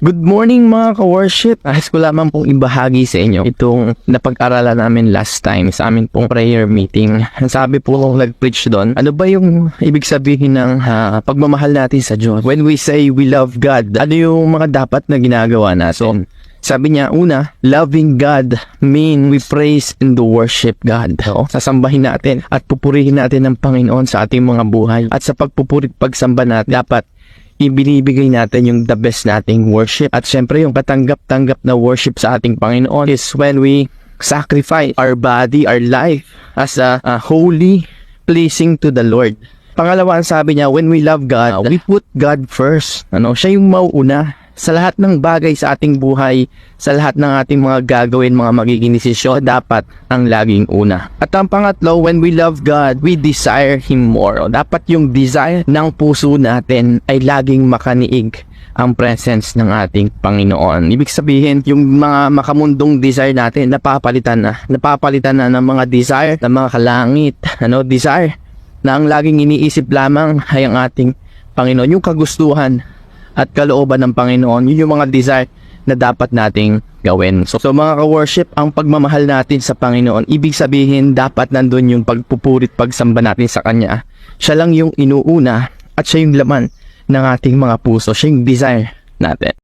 Good morning mga ka-worship. Nais ko lamang pong ibahagi sa inyo itong napag-aralan namin last time sa amin pong prayer meeting. Sabi po nung nag-preach doon, ano ba yung ibig sabihin ng pagmamahal natin sa Diyos? When we say we love God, ano yung mga dapat na ginagawa natin? Sabi niya, una, loving God mean we praise and worship God. So, sasambahin natin at pupurihin natin ang Panginoon sa ating mga buhay. At sa pagpupuri at pagsamba natin, dapat ibinibigay natin yung the best nating worship. At syempre yung katanggap-tanggap na worship sa ating Panginoon is when we sacrifice our body, our life as a holy, pleasing to the Lord. Pangalawa, ang sabi niya, when we love God, we put God first. Siya yung mauuna sa lahat ng bagay sa ating buhay, sa lahat ng ating mga gagawin, mga magiging desisyon, dapat ang laging una. At ang pangatlo, when we love God, we desire Him more. Dapat yung desire ng puso natin ay laging makaniig ang presence ng ating Panginoon. Ibig sabihin, yung mga makamundong desire natin, napapalitan na ng mga desire ng mga kalangit. Desire na ang laging iniisip lamang ay ang ating Panginoon, yung kagustuhan at kalooban ng Panginoon. Yun yung mga desire na dapat nating gawin. So mga ka-worship, ang pagmamahal natin sa Panginoon, ibig sabihin dapat nandun yung pagpupurit, pagsamba natin sa Kanya. Siya lang yung inuuna at siya yung laman ng ating mga puso. Siya yung desire natin.